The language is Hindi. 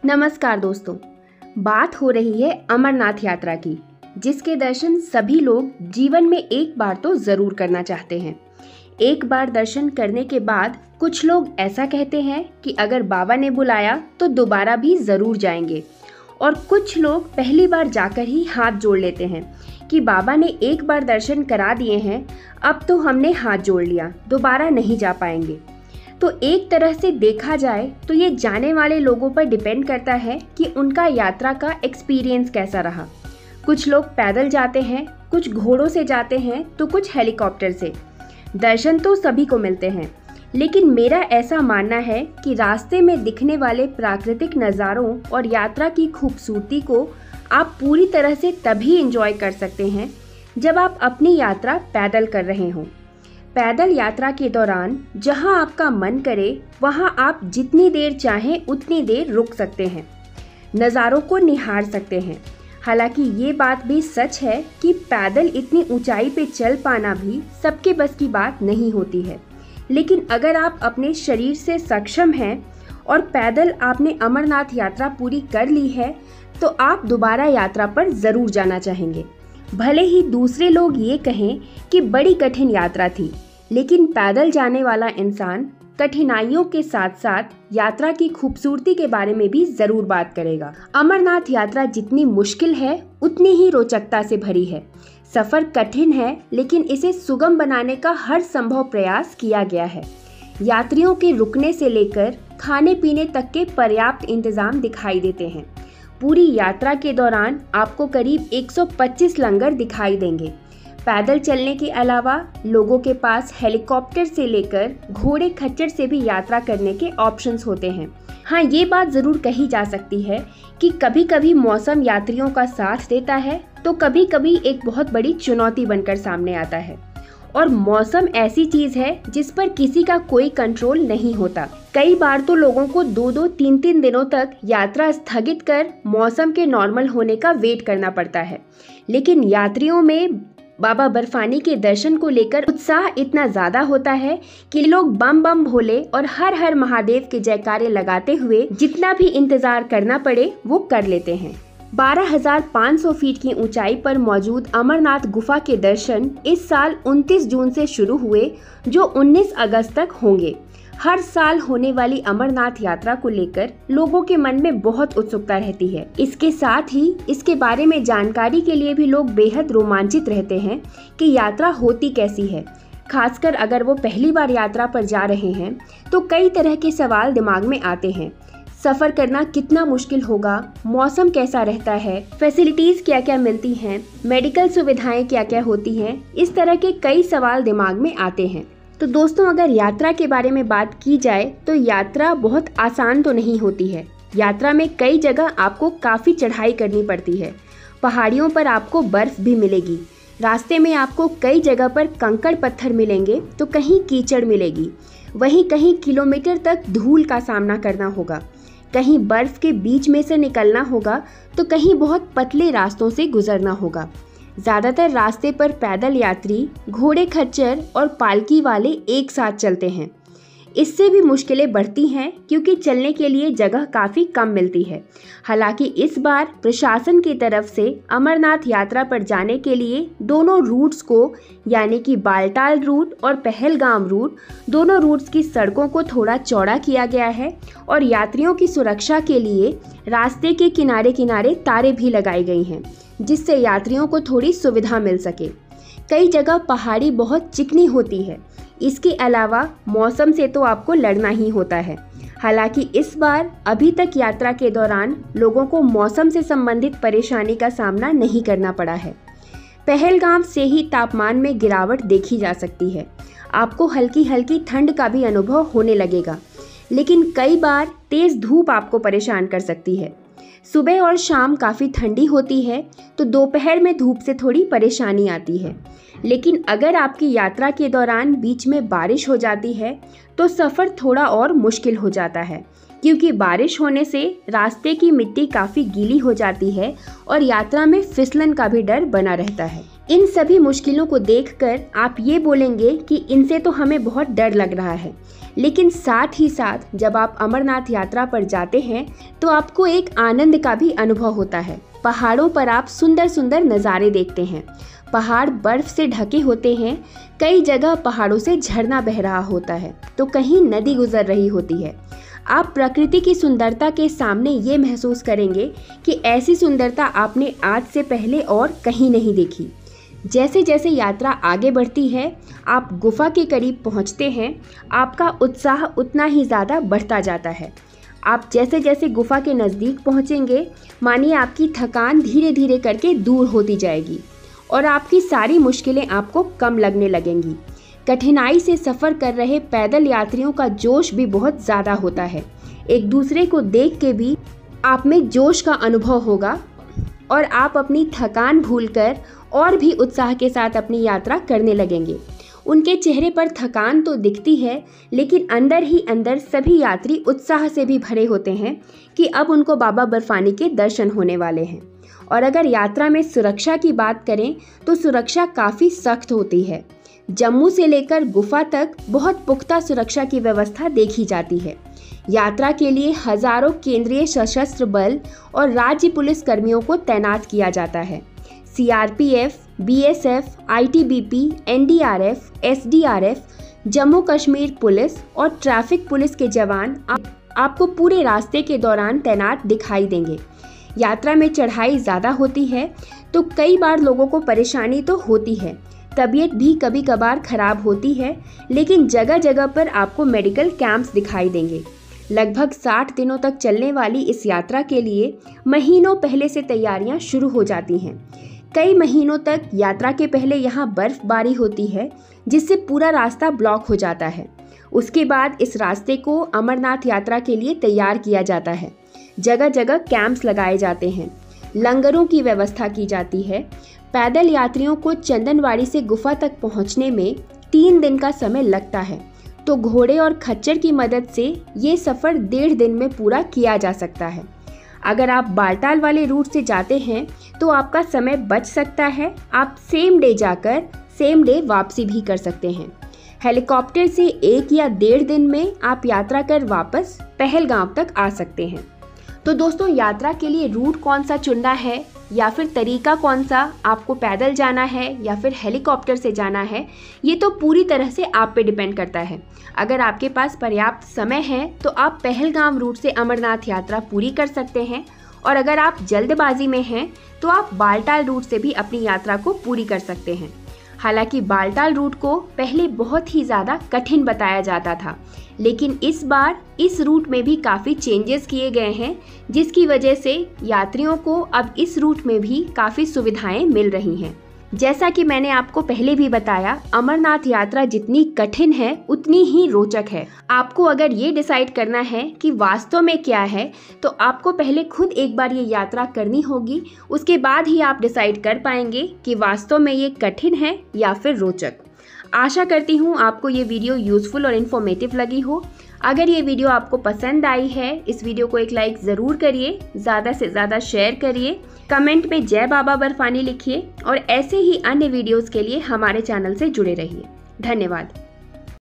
नमस्कार दोस्तों, बात हो रही है अमरनाथ यात्रा की, जिसके दर्शन सभी लोग जीवन में एक बार तो जरूर करना चाहते हैं। एक बार दर्शन करने के बाद कुछ लोग ऐसा कहते हैं कि अगर बाबा ने बुलाया तो दोबारा भी जरूर जाएंगे, और कुछ लोग पहली बार जाकर ही हाथ जोड़ लेते हैं कि बाबा ने एक बार दर्शन करा दिए हैं, अब तो हमने हाथ जोड़ लिया, दोबारा नहीं जा पाएंगे। तो एक तरह से देखा जाए तो ये जाने वाले लोगों पर डिपेंड करता है कि उनका यात्रा का एक्सपीरियंस कैसा रहा। कुछ लोग पैदल जाते हैं, कुछ घोड़ों से जाते हैं, तो कुछ हेलीकॉप्टर से। दर्शन तो सभी को मिलते हैं, लेकिन मेरा ऐसा मानना है कि रास्ते में दिखने वाले प्राकृतिक नज़ारों और यात्रा की खूबसूरती को आप पूरी तरह से तभी एंजॉय कर सकते हैं जब आप अपनी यात्रा पैदल कर रहे हों। पैदल यात्रा के दौरान जहां आपका मन करे वहां आप जितनी देर चाहें उतनी देर रुक सकते हैं, नज़ारों को निहार सकते हैं। हालांकि ये बात भी सच है कि पैदल इतनी ऊंचाई पे चल पाना भी सबके बस की बात नहीं होती है, लेकिन अगर आप अपने शरीर से सक्षम हैं और पैदल आपने अमरनाथ यात्रा पूरी कर ली है तो आप दोबारा यात्रा पर ज़रूर जाना चाहेंगे। भले ही दूसरे लोग ये कहें कि बड़ी कठिन यात्रा थी, लेकिन पैदल जाने वाला इंसान कठिनाइयों के साथ साथ यात्रा की खूबसूरती के बारे में भी जरूर बात करेगा। अमरनाथ यात्रा जितनी मुश्किल है उतनी ही रोचकता से भरी है। सफर कठिन है, लेकिन इसे सुगम बनाने का हर संभव प्रयास किया गया है। यात्रियों के रुकने से लेकर खाने पीने तक के पर्याप्त इंतजाम दिखाई देते हैं। पूरी यात्रा के दौरान आपको करीब 125 लंगर दिखाई देंगे। पैदल चलने के अलावा लोगों के पास हेलीकॉप्टर से लेकर घोड़े खच्चर से भी यात्रा करने के ऑप्शंस होते हैं। हाँ, ये बात ज़रूर कही जा सकती है कि कभी कभी मौसम यात्रियों का साथ देता है तो कभी कभी एक बहुत बड़ी चुनौती बनकर सामने आता है। और मौसम ऐसी चीज़ है जिस पर किसी का कोई कंट्रोल नहीं होता। कई बार तो लोगों को 2-2, 3-3 दिनों तक यात्रा स्थगित कर मौसम के नॉर्मल होने का वेट करना पड़ता है। लेकिन यात्रियों में बाबा बर्फानी के दर्शन को लेकर उत्साह इतना ज़्यादा होता है कि लोग बम बम भोले और हर हर महादेव के जयकारे लगाते हुए जितना भी इंतज़ार करना पड़े वो कर लेते हैं। 12,500 फीट की ऊंचाई पर मौजूद अमरनाथ गुफा के दर्शन इस साल 29 जून से शुरू हुए, जो 19 अगस्त तक होंगे। हर साल होने वाली अमरनाथ यात्रा को लेकर लोगों के मन में बहुत उत्सुकता रहती है। इसके साथ ही इसके बारे में जानकारी के लिए भी लोग बेहद रोमांचित रहते हैं कि यात्रा होती कैसी है। खासकर अगर वो पहली बार यात्रा पर जा रहे हैं तो कई तरह के सवाल दिमाग में आते हैं। सफ़र करना कितना मुश्किल होगा, मौसम कैसा रहता है, फैसिलिटीज़ क्या क्या मिलती हैं, मेडिकल सुविधाएं क्या क्या होती हैं, इस तरह के कई सवाल दिमाग में आते हैं। तो दोस्तों, अगर यात्रा के बारे में बात की जाए तो यात्रा बहुत आसान तो नहीं होती है। यात्रा में कई जगह आपको काफ़ी चढ़ाई करनी पड़ती है। पहाड़ियों पर आपको बर्फ़ भी मिलेगी। रास्ते में आपको कई जगह पर कंकड़ पत्थर मिलेंगे तो कहीं कीचड़ मिलेगी। वहीं कहीं किलोमीटर तक धूल का सामना करना होगा। कहीं बर्फ़ के बीच में से निकलना होगा तो कहीं बहुत पतले रास्तों से गुजरना होगा। ज़्यादातर रास्ते पर पैदल यात्री, घोड़े खच्चर और पालकी वाले एक साथ चलते हैं। इससे भी मुश्किलें बढ़ती हैं क्योंकि चलने के लिए जगह काफ़ी कम मिलती है। हालांकि इस बार प्रशासन की तरफ से अमरनाथ यात्रा पर जाने के लिए दोनों रूट्स को, यानी कि बालटाल रूट और पहलगाम रूट, दोनों रूट्स की सड़कों को थोड़ा चौड़ा किया गया है और यात्रियों की सुरक्षा के लिए रास्ते के किनारे किनारे तारें भी लगाई गई हैं, जिससे यात्रियों को थोड़ी सुविधा मिल सके। कई जगह पहाड़ी बहुत चिकनी होती है। इसके अलावा मौसम से तो आपको लड़ना ही होता है। हालांकि इस बार अभी तक यात्रा के दौरान लोगों को मौसम से संबंधित परेशानी का सामना नहीं करना पड़ा है। पहलगाम से ही तापमान में गिरावट देखी जा सकती है। आपको हल्की हल्की ठंड का भी अनुभव होने लगेगा, लेकिन कई बार तेज़ धूप आपको परेशान कर सकती है। सुबह और शाम काफ़ी ठंडी होती है तो दोपहर में धूप से थोड़ी परेशानी आती है। लेकिन अगर आपकी यात्रा के दौरान बीच में बारिश हो जाती है तो सफ़र थोड़ा और मुश्किल हो जाता है, क्योंकि बारिश होने से रास्ते की मिट्टी काफ़ी गीली हो जाती है और यात्रा में फिसलन का भी डर बना रहता है। इन सभी मुश्किलों को देखकर आप ये बोलेंगे कि इनसे तो हमें बहुत डर लग रहा है, लेकिन साथ ही साथ जब आप अमरनाथ यात्रा पर जाते हैं तो आपको एक आनंद का भी अनुभव होता है। पहाड़ों पर आप सुंदर सुंदर नज़ारे देखते हैं। पहाड़ बर्फ से ढके होते हैं, कई जगह पहाड़ों से झरना बह रहा होता है तो कहीं नदी गुजर रही होती है। आप प्रकृति की सुंदरता के सामने ये महसूस करेंगे कि ऐसी सुंदरता आपने आज से पहले और कहीं नहीं देखी। जैसे जैसे यात्रा आगे बढ़ती है, आप गुफा के करीब पहुंचते हैं, आपका उत्साह उतना ही ज़्यादा बढ़ता जाता है। आप जैसे जैसे गुफा के नज़दीक पहुंचेंगे, मानिए आपकी थकान धीरे धीरे करके दूर होती जाएगी और आपकी सारी मुश्किलें आपको कम लगने लगेंगी। कठिनाई से सफ़र कर रहे पैदल यात्रियों का जोश भी बहुत ज़्यादा होता है। एक दूसरे को देख के भी आप में जोश का अनुभव होगा और आप अपनी थकान भूलकर और भी उत्साह के साथ अपनी यात्रा करने लगेंगे। उनके चेहरे पर थकान तो दिखती है, लेकिन अंदर ही अंदर सभी यात्री उत्साह से भी भरे होते हैं कि अब उनको बाबा बर्फानी के दर्शन होने वाले हैं। और अगर यात्रा में सुरक्षा की बात करें तो सुरक्षा काफ़ी सख्त होती है। जम्मू से लेकर गुफा तक बहुत पुख्ता सुरक्षा की व्यवस्था देखी जाती है। यात्रा के लिए हजारों केंद्रीय सशस्त्र बल और राज्य पुलिस कर्मियों को तैनात किया जाता है। CRPF, BSF, ITBP, NDRF, SDRF, Jammu Kashmir police और ट्रैफिक पुलिस के जवान आपको पूरे रास्ते के दौरान तैनात दिखाई देंगे। यात्रा में चढ़ाई ज़्यादा होती है तो कई बार लोगों को परेशानी तो होती है, तबीयत भी कभी कभार खराब होती है, लेकिन जगह जगह पर आपको मेडिकल कैंप्स दिखाई देंगे। लगभग 60 दिनों तक चलने वाली इस यात्रा के लिए महीनों पहले से तैयारियां शुरू हो जाती हैं। कई महीनों तक यात्रा के पहले यहाँ बर्फबारी होती है, जिससे पूरा रास्ता ब्लॉक हो जाता है। उसके बाद इस रास्ते को अमरनाथ यात्रा के लिए तैयार किया जाता है। जगह जगह कैंप्स लगाए जाते हैं, लंगरों की व्यवस्था की जाती है। पैदल यात्रियों को चंदनवाड़ी से गुफा तक पहुंचने में 3 दिन का समय लगता है, तो घोड़े और खच्चर की मदद से ये सफ़र 1.5 दिन में पूरा किया जा सकता है। अगर आप बालटाल वाले रूट से जाते हैं तो आपका समय बच सकता है। आप सेम डे जाकर सेम डे वापसी भी कर सकते हैं। हेलीकॉप्टर से 1 या 1.5 दिन में आप यात्रा कर वापस पहलगाम तक आ सकते हैं। तो दोस्तों, यात्रा के लिए रूट कौन सा चुनना है या फिर तरीका कौन सा, आपको पैदल जाना है या फिर हेलीकॉप्टर से जाना है, ये तो पूरी तरह से आप पे डिपेंड करता है। अगर आपके पास पर्याप्त समय है तो आप पहलगाम रूट से अमरनाथ यात्रा पूरी कर सकते हैं, और अगर आप जल्दबाजी में हैं तो आप बालटाल रूट से भी अपनी यात्रा को पूरी कर सकते हैं। हालांकि बालटाल रूट को पहले बहुत ही ज़्यादा कठिन बताया जाता था, लेकिन इस बार इस रूट में भी काफ़ी चेंजेस किए गए हैं, जिसकी वजह से यात्रियों को अब इस रूट में भी काफ़ी सुविधाएं मिल रही हैं। जैसा कि मैंने आपको पहले भी बताया, अमरनाथ यात्रा जितनी कठिन है उतनी ही रोचक है। आपको अगर ये डिसाइड करना है कि वास्तव में क्या है, तो आपको पहले खुद एक बार ये यात्रा करनी होगी। उसके बाद ही आप डिसाइड कर पाएंगे कि वास्तव में ये कठिन है या फिर रोचक। आशा करती हूँ आपको ये वीडियो यूज़फुल और इन्फॉर्मेटिव लगी हो। अगर ये वीडियो आपको पसंद आई है, इस वीडियो को एक लाइक ज़रूर करिए, ज़्यादा से ज़्यादा शेयर करिए, कमेंट में जय बाबा बर्फानी लिखिए और ऐसे ही अन्य वीडियोस के लिए हमारे चैनल से जुड़े रहिए। धन्यवाद।